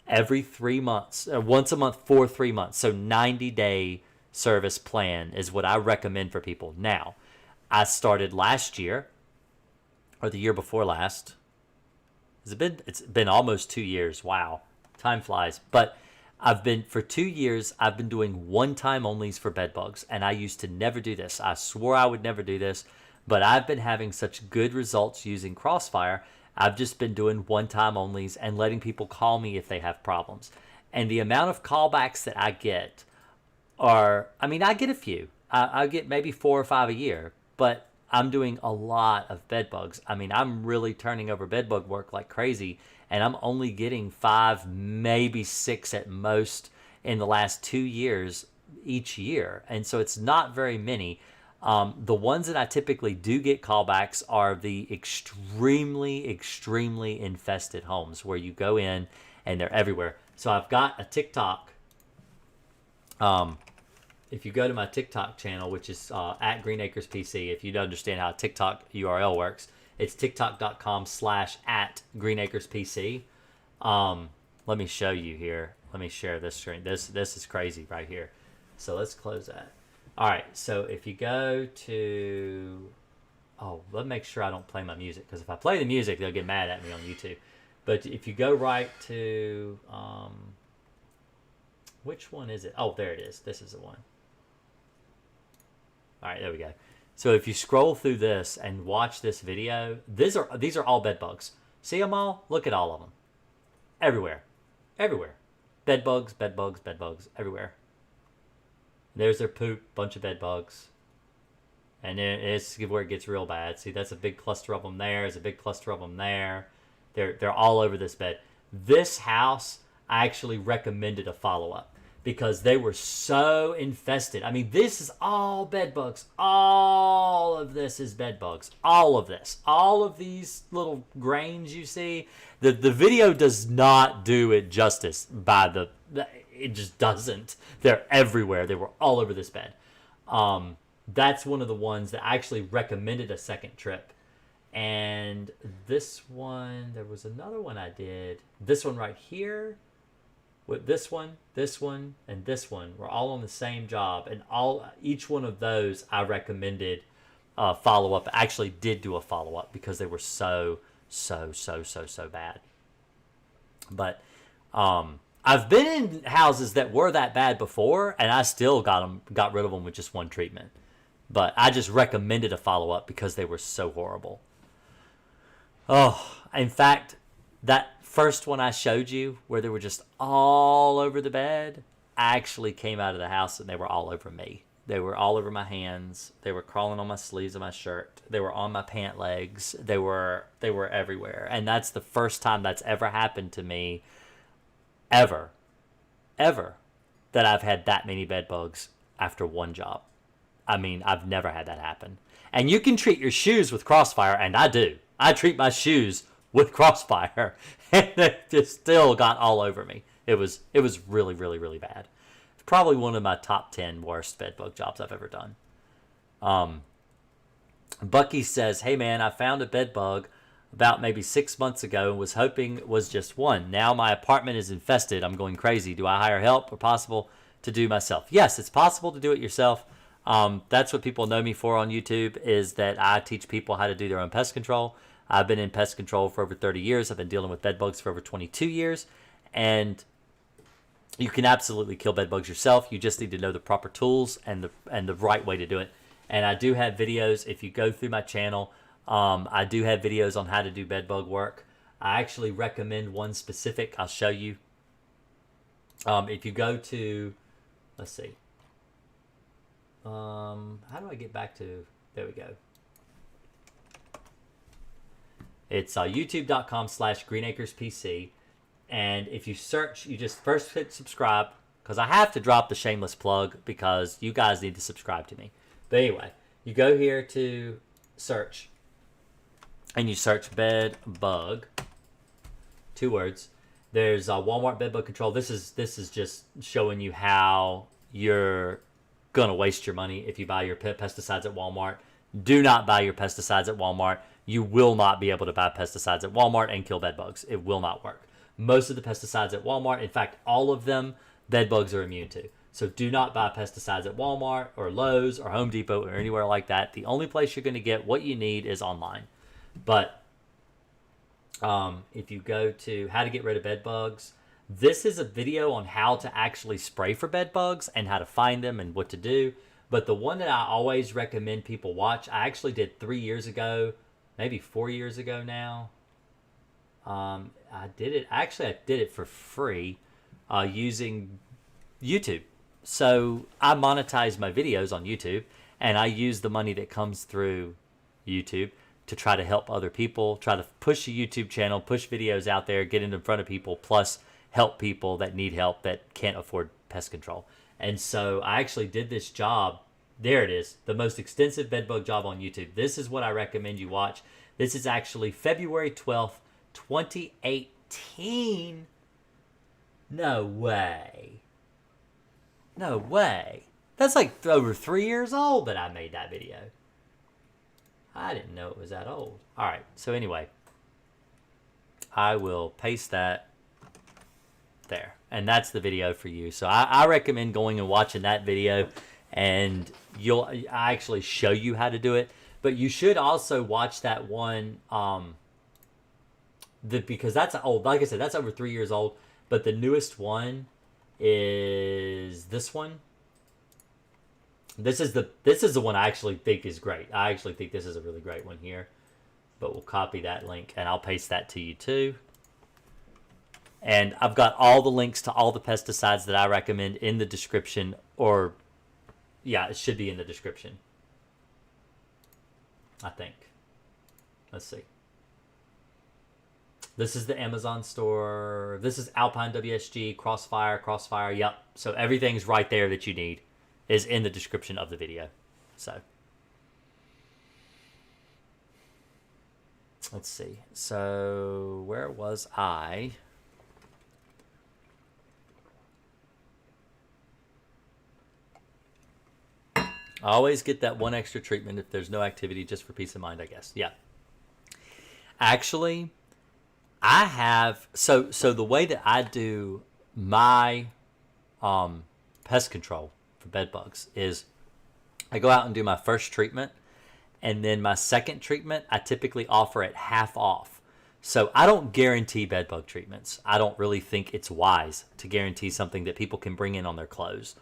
every 3 months, once a month for 3 months. So 90-day service plan is what I recommend for people. Now, I started last year, or the year before last. It's been almost 2 years. Wow, time flies. But for 2 years, I've been doing one-time onlys for bed bugs, and I used to never do this. I swore I would never do this, but I've been having such good results using Crossfire. I've just been doing one-time onlys and letting people call me if they have problems. And the amount of callbacks that I get I get a few. I get maybe 4 or 5 a year, but I'm doing a lot of bed bugs. I mean, I'm really turning over bed bug work like crazy, and I'm only getting 5, maybe 6 at most in the last 2 years each year. And so it's not very many. The ones that I typically do get callbacks are the extremely, extremely infested homes where you go in and they're everywhere. So I've got a TikTok. If you go to my TikTok channel, which is at Green Acres PC, if you don't understand how a TikTok URL works, it's tiktok.com/at Green Acres PC. Let me show you here. Let me share this screen. This is crazy right here. So let's close that. All right. So if you go to, let me make sure I don't play my music, because if I play the music, they'll get mad at me on YouTube. But if you go right to, which one is it? Oh, there it is. This is the one. All right, there we go. So if you scroll through this and watch this video, these are all bed bugs. See them all? Look at all of them. Everywhere. Everywhere. Bed bugs, bed bugs, bed bugs, everywhere. There's their poop, bunch of bed bugs. And then it's where it gets real bad. See, that's a big cluster of them there. There's a big cluster of them there. They're all over this bed. This house, I actually recommended a follow-up because they were so infested. I mean, this is all bed bugs. All of this is bed bugs. All of this. All of these little grains you see. The video does not do it justice it just doesn't. They're everywhere. They were all over this bed. That's one of the ones that I actually recommended a second trip. And this one, there was another one I did. This one right here, with this one, and this one were all on the same job. And each one of those I recommended follow-up. I actually did do a follow-up because they were so bad. But I've been in houses that were that bad before, and I still got rid of them with just one treatment. But I just recommended a follow-up because they were so horrible. Oh, in fact, that first one I showed you where they were just all over the bed, I actually came out of the house and they were all over me. They were all over my hands. They were crawling on my sleeves of my shirt. They were on my pant legs. They were everywhere. And that's the first time that's ever happened to me ever, that I've had that many bed bugs after one job. I mean, I've never had that happen. And you can treat your shoes with Crossfire, and I do. I treat my shoes with Crossfire, and they just still got all over me. It was really, really, really bad. It's probably one of my top 10 worst bed bug jobs I've ever done. Bucky says, hey man, I found a bed bug about maybe 6 months ago and was hoping it was just one. Now my apartment is infested. I'm going crazy. Do I hire help or possible to do myself? Yes, it's possible to do it yourself. That's what people know me for on YouTube, is that I teach people how to do their own pest control. I've been in pest control for over 30 years. I've been dealing with bed bugs for over 22 years. And you can absolutely kill bed bugs yourself. You just need to know the proper tools and the right way to do it. And I do have videos. If you go through my channel, I do have videos on how to do bed bug work. I actually recommend one specific. I'll show you. If you go to, let's see. How do I get back to, there we go. It's youtube.com/greenacrespc. And if you search, you just first hit subscribe, because I have to drop the shameless plug because you guys need to subscribe to me. But anyway, you go here to search, and you search bed bug, 2 words. There's Walmart bed bug control. This is just showing you how you're gonna waste your money if you buy your pesticides at Walmart. Do not buy your pesticides at Walmart. You will not be able to buy pesticides at Walmart and kill bed bugs. It will not work. Most of the pesticides at Walmart, in fact, all of them, bed bugs are immune to. So do not buy pesticides at Walmart or Lowe's or Home Depot or anywhere like that. The only place you're going to get what you need is online. But if you go to how to get rid of bed bugs, this is a video on how to actually spray for bed bugs and how to find them and what to do. But the one that I always recommend people watch, I actually did 3 years ago, maybe 4 years ago now. I did it for free using YouTube. So I monetize my videos on YouTube, and I use the money that comes through YouTube to try to help other people, try to push a YouTube channel, push videos out there, get it in front of people, plus help people that need help that can't afford pest control. And so I actually did this job. There it is, the most extensive bedbug job on YouTube. This is what I recommend you watch. This is actually February 12th, 2018. No way. No way. That's like over 3 years old that I made that video. I didn't know it was that old. All right, so anyway, I will paste that there. And that's the video for you. So I recommend going and watching that video, and I actually show you how to do it. But you should also watch that one because that's old. Like I said, that's over 3 years old. But the newest one is this one. This is the one I actually think is great. I actually think this is a really great one here. But we'll copy that link and I'll paste that to you too. And I've got all the links to all the pesticides that I recommend in the description, or yeah, it should be in the description, I think. Let's see. This is the Amazon store. This is Alpine WSG, Crossfire. Yep. So everything's right there that you need is in the description of the video. So let's see. So where was I? I always get that one extra treatment if there's no activity, just for peace of mind, I guess. Yeah. Actually, I have so the way that I do my pest control for bed bugs is I go out and do my first treatment, and then my second treatment I typically offer it half off. So I don't guarantee bed bug treatments. I don't really think it's wise to guarantee something that people can bring in on their clothes.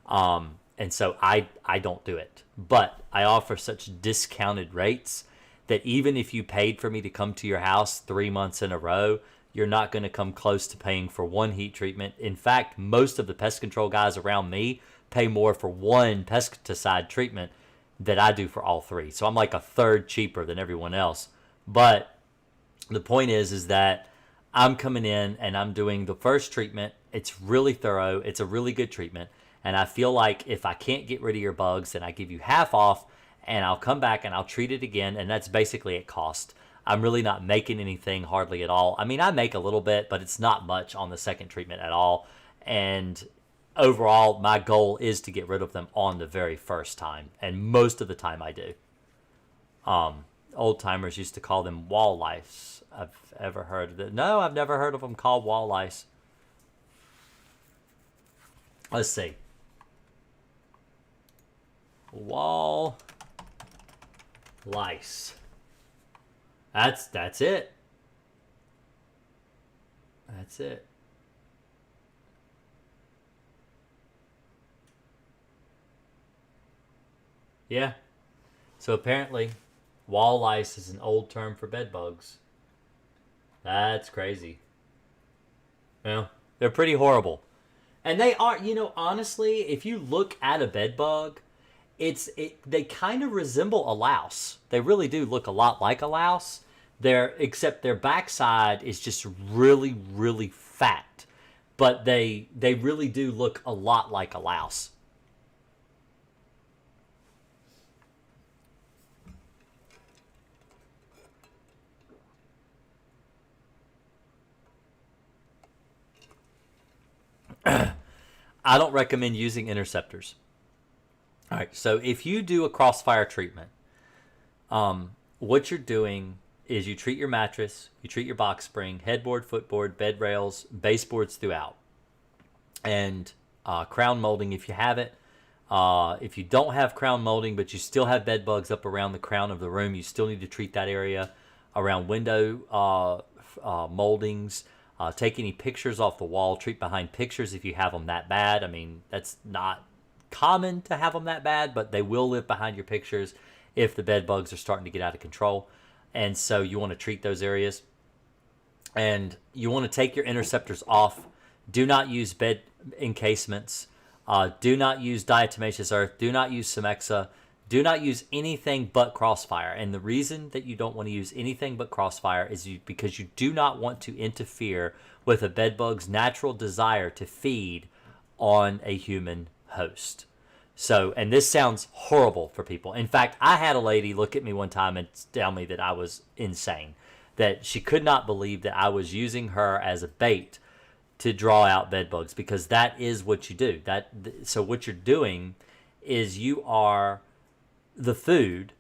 And so I don't do it. But I offer such discounted rates that even if you paid for me to come to your house 3 months in a row, you're not going to come close to paying for one heat treatment. In fact, most of the pest control guys around me pay more for one pesticide treatment than I do for all three. So I'm like a third cheaper than everyone else. But the point is that I'm coming in and I'm doing the first treatment. It's really thorough. It's a really good treatment. And I feel like if I can't get rid of your bugs, then I give you half off and I'll come back and I'll treat it again. And that's basically at cost. I'm really not making anything hardly at all. I mean, I make a little bit, but it's not much on the second treatment at all. And overall, my goal is to get rid of them on the very first time. And most of the time I do. Old timers used to call them wall lice. I've ever heard of it. No, I've never heard of them called wall lice. Let's see. Wall lice. That's it. That's it. Yeah. So apparently, wall lice is an old term for bed bugs. That's crazy. Well, they're pretty horrible. And they are, honestly, if you look at a bed bug, they kind of resemble a louse. They really do look a lot like a louse. Except their backside is just really, really fat. But they really do look a lot like a louse. I don't recommend using interceptors. All right, so if you do a crossfire treatment, what you're doing is you treat your mattress, you treat your box spring, headboard, footboard, bed rails, baseboards throughout, and crown molding if you have it. If you don't have crown molding, but you still have bed bugs up around the crown of the room, you still need to treat that area. Around window moldings, take any pictures off the wall, treat behind pictures if you have them that bad. I mean, that's not common to have them that bad, but they will live behind your pictures if the bed bugs are starting to get out of control. And so you want to treat those areas. And you want to take your interceptors off. Do not use bed encasements. Do not use diatomaceous earth. Do not use Cemexa. Do not use anything but Crossfire. And the reason that you don't want to use anything but Crossfire is because you do not want to interfere with a bedbug's natural desire to feed on a human host. So, and this sounds horrible for people. In fact, I had a lady look at me one time and tell me that I was insane, that she could not believe that I was using her as a bait to draw out bedbugs, because that is what you do. So what you're doing is you are the food.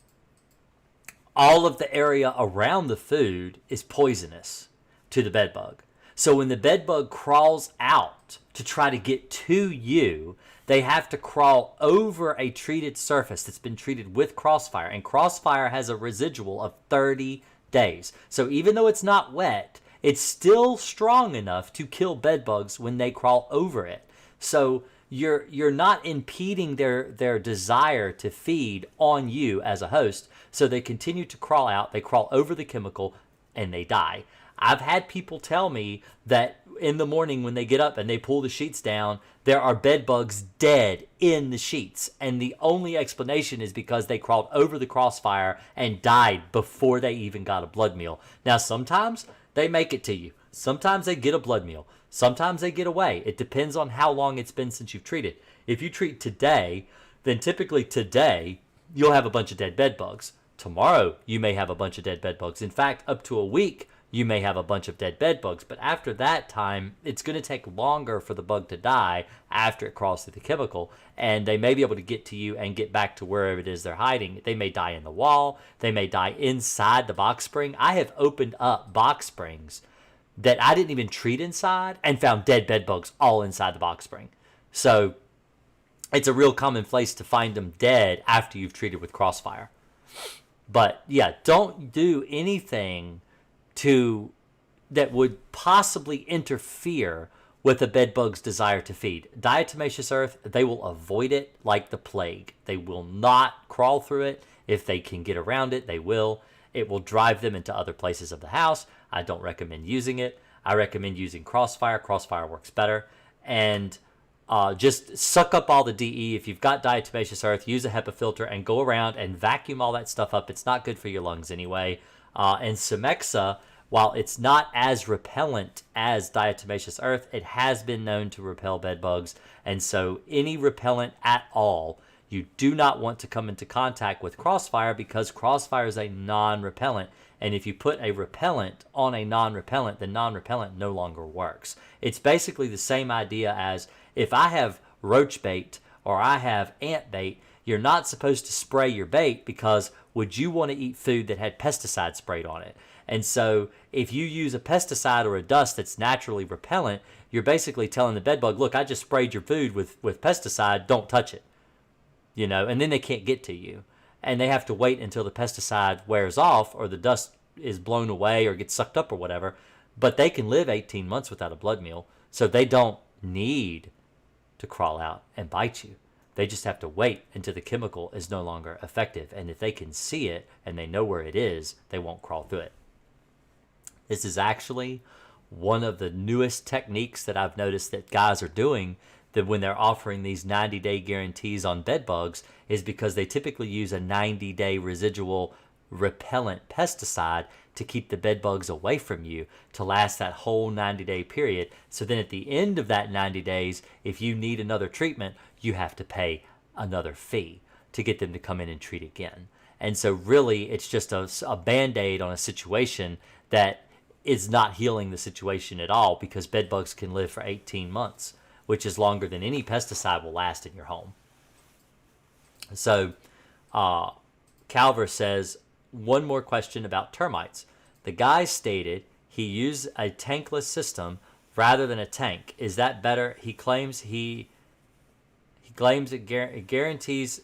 All of the area around the food is poisonous to the bedbug. So when the bedbug crawls out to try to get to you, they have to crawl over a treated surface that's been treated with Crossfire. And Crossfire has a residual of 30 days. So even though it's not wet, it's still strong enough to kill bedbugs when they crawl over it. So you're not impeding their desire to feed on you as a host. So they continue to crawl out, they crawl over the chemical, and they die. I've had people tell me that in the morning when they get up and they pull the sheets down, there are bed bugs dead in the sheets. And the only explanation is because they crawled over the Crossfire and died before they even got a blood meal. Now, sometimes they make it to you. Sometimes they get a blood meal. Sometimes they get away. It depends on how long it's been since you've treated. If you treat today, then typically today you'll have a bunch of dead bed bugs. Tomorrow you may have a bunch of dead bed bugs. In fact, up to a week you may have a bunch of dead bed bugs. But after that time, it's going to take longer for the bug to die after it crawls through the chemical. And they may be able to get to you and get back to wherever it is they're hiding. They may die in the wall. They may die inside the box spring. I have opened up box springs that I didn't even treat inside and found dead bed bugs all inside the box spring. So it's a real common place to find them dead after you've treated with Crossfire. But yeah, don't do anything to that would possibly interfere with a bedbug's desire to feed. Diatomaceous earth, they will avoid it like the plague. They will not crawl through it. If they can get around it, they will. It will drive them into other places of the house. I don't recommend using it. I recommend using Crossfire. Crossfire works better. And just suck up all the DE. If you've got diatomaceous earth, use a HEPA filter and go around and vacuum all that stuff up. It's not good for your lungs anyway. And Cemexa, while it's not as repellent as diatomaceous earth, it has been known to repel bed bugs. And so any repellent at all, you do not want to come into contact with Crossfire, because Crossfire is a non-repellent. And if you put a repellent on a non-repellent, the non-repellent no longer works. It's basically the same idea as if I have roach bait or I have ant bait, you're not supposed to spray your bait, because would you want to eat food that had pesticide sprayed on it? And so if you use a pesticide or a dust that's naturally repellent, you're basically telling the bedbug, look, I just sprayed your food with pesticide, don't touch it. And then they can't get to you. And they have to wait until the pesticide wears off or the dust is blown away or gets sucked up or whatever. But they can live 18 months without a blood meal, so they don't need to crawl out and bite you. They just have to wait until the chemical is no longer effective. And if they can see it and they know where it is, they won't crawl through it. This is actually one of the newest techniques that I've noticed that guys are doing, that when they're offering these 90-day guarantees on bed bugs, is because they typically use a 90-day residual repellent pesticide to keep the bed bugs away from you to last that whole 90-day period. So then at the end of that 90 days, if you need another treatment, you have to pay another fee to get them to come in and treat again. And so really it's just a Band-Aid on a situation that is not healing the situation at all, because bed bugs can live for 18 months, which is longer than any pesticide will last in your home. So Calver says, one more question about termites. The guy stated he used a tankless system rather than a tank. Is that better? He claims it guarantees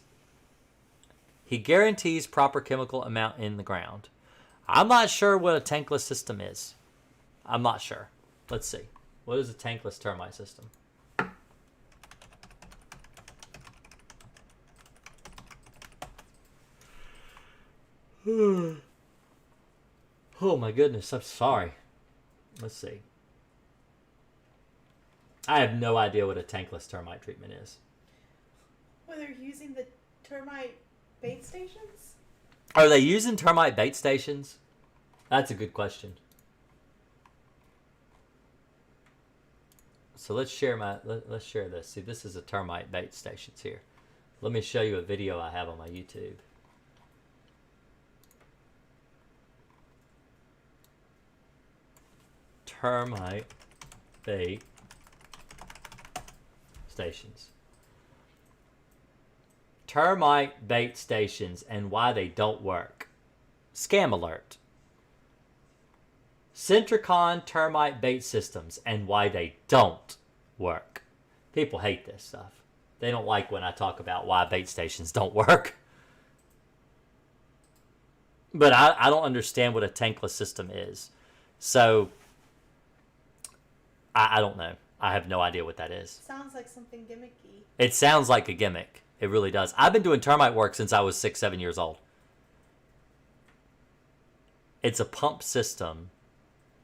proper chemical amount in the ground. I'm not sure what a tankless system is. I'm not sure. Let's see. What is a tankless termite system? Oh my goodness, I'm sorry. Let's see. I have no idea what a tankless termite treatment is. Well, they're using the termite bait stations? Are they using termite bait stations? That's a good question. So let's share let's share this. See, this is a termite bait stations here. Let me show you a video I have on my YouTube. Termite bait stations. Termite bait stations and why they don't work. Scam alert. Centricon termite bait systems and why they don't work. People hate this stuff. They don't like when I talk about why bait stations don't work. But I don't understand what a tankless system is. So I don't know. I have no idea what that is. Sounds like something gimmicky. It sounds like a gimmick. It really does. I've been doing termite work since I was 6, 7 years old. It's a pump system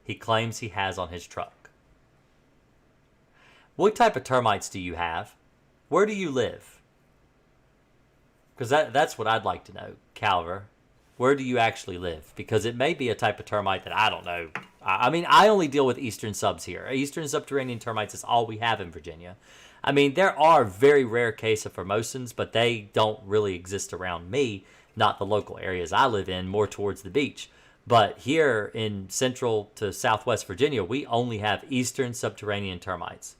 he claims he has on his truck. What type of termites do you have? Where do you live? Because that's what I'd like to know, Calver. Where do you actually live? Because it may be a type of termite that I don't know. I mean, I only deal with eastern subs here. Eastern subterranean termites is all we have in Virginia. I mean, there are very rare cases of formosans, but they don't really exist around me, not the local areas I live in, more towards the beach. But here in central to southwest Virginia, we only have eastern subterranean termites.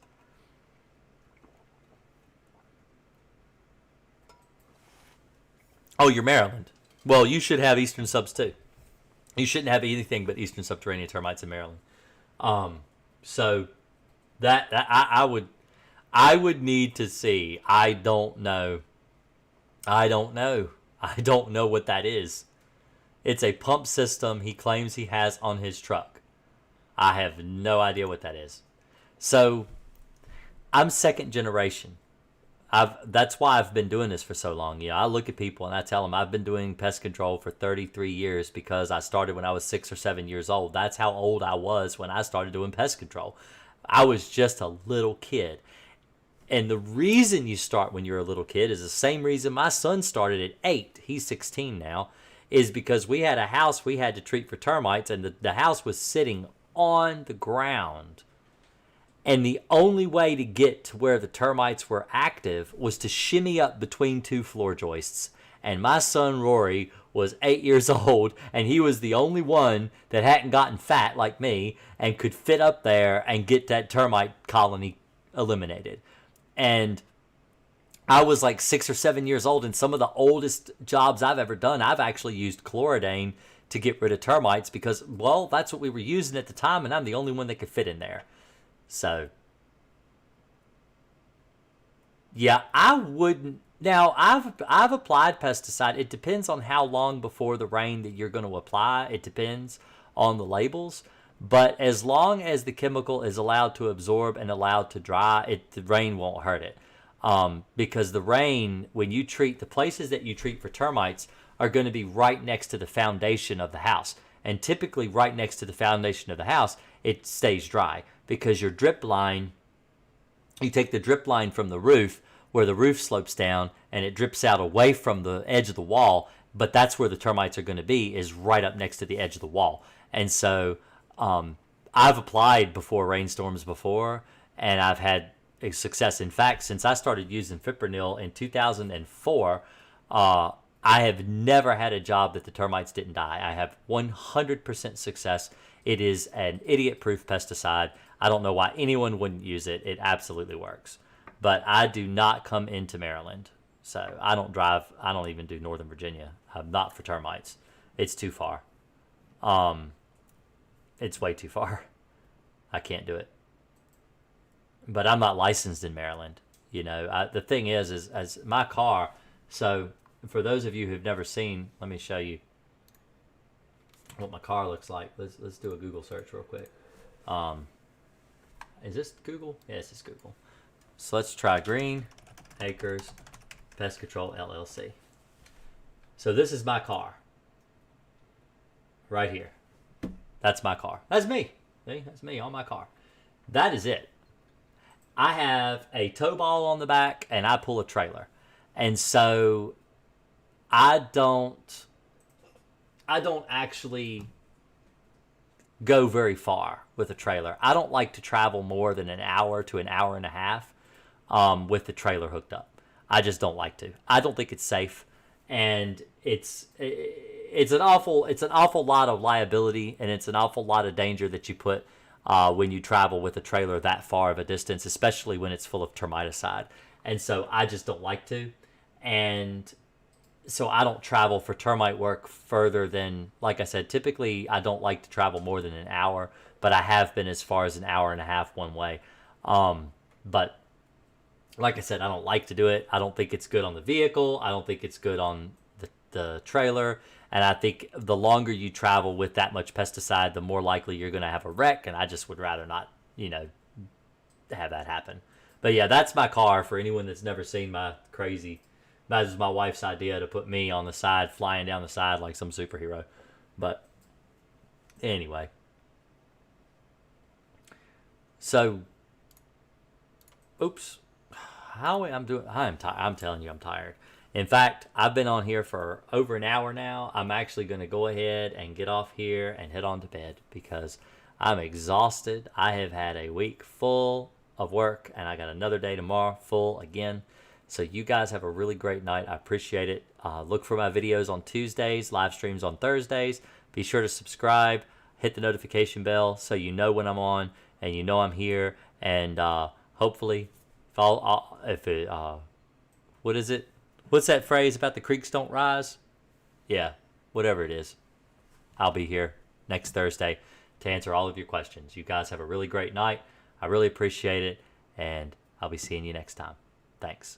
Oh, you're Maryland. Well, you should have eastern subs too. You shouldn't have anything but eastern subterranean termites in Maryland. So that I would need to see. I don't know what that is. It's a pump system he claims he has on his truck. I have no idea what that is. So I'm second generation. That's why I've been doing this for so long. I look at people and I tell them I've been doing pest control for 33 years because I started when I was 6 or 7 years old. That's how old I was when I started doing pest control. I was just a little kid. And the reason you start when you're a little kid is the same reason my son started at 8. He's 16 now, is because we had a house we had to treat for termites, and the house was sitting on the ground. And the only way to get to where the termites were active was to shimmy up between two floor joists. And my son Rory was 8 years old, and he was the only one that hadn't gotten fat like me and could fit up there and get that termite colony eliminated. And I was like 6 or 7 years old, and some of the oldest jobs I've ever done, I've actually used chloridane to get rid of termites because, well, that's what we were using at the time, and I'm the only one that could fit in there. So, yeah, I wouldn't. Now, I've applied pesticide. It depends on how long before the rain that you're going to apply. It depends on the labels. But as long as the chemical is allowed to absorb and allowed to dry, the rain won't hurt it. Because the rain, when you treat, the places that you treat for termites are going to be right next to the foundation of the house. And typically right next to the foundation of the house, it stays dry. Because your drip line, you take the drip line from the roof, where the roof slopes down, and it drips out away from the edge of the wall. But that's where the termites are going to be, is right up next to the edge of the wall. And so I've applied before rainstorms before, and I've had success. In fact, since I started using fipronil in 2004, I have never had a job that the termites didn't die. I have 100% success. It is an idiot-proof pesticide. I don't know why anyone wouldn't use it. It absolutely works. But I do not come into Maryland. So I don't drive. I don't even do Northern Virginia. I'm not for termites. It's too far. It's way too far. I can't do it. But I'm not licensed in Maryland. The thing is as my car. So for those of you who've never seen, let me show you what my car looks like. Let's do a Google search real quick. Is this Google? Yes, it's Google. So let's try Green Akers Pest Control LLC. So this is my car. Right here. That's my car. That's me. See? That's me on my car. That is it. I have a tow ball on the back, and I pull a trailer. And so I don't actually go very far with a trailer. I don't like to travel more than an hour to an hour and a half with the trailer hooked up. I just don't like to. I don't think it's safe, and it's an awful lot of liability, and it's an awful lot of danger that you put when you travel with a trailer that far of a distance, especially when it's full of termiticide. And so I just don't like to, and so I don't travel for termite work further than, like I said, typically I don't like to travel more than an hour, but I have been as far as an hour and a half one way. But like I said, I don't like to do it. I don't think it's good on the vehicle. I don't think it's good on the trailer. And I think the longer you travel with that much pesticide, the more likely you're going to have a wreck. And I just would rather not, have that happen. But yeah, that's my car. For anyone that's never seen my crazy, that was my wife's idea to put me on the side, flying down the side like some superhero. But anyway. So, oops. I'm telling you, I'm tired. In fact, I've been on here for over an hour now. I'm actually going to go ahead and get off here and head on to bed because I'm exhausted. I have had a week full of work, and I got another day tomorrow full again. So you guys have a really great night. I appreciate it. Look for my videos on Tuesdays, live streams on Thursdays. Be sure to subscribe, hit the notification bell so you know when I'm on and you know I'm here. And hopefully, what is it? What's that phrase about the creeks don't rise? Yeah, whatever it is. I'll be here next Thursday to answer all of your questions. You guys have a really great night. I really appreciate it, and I'll be seeing you next time. Thanks.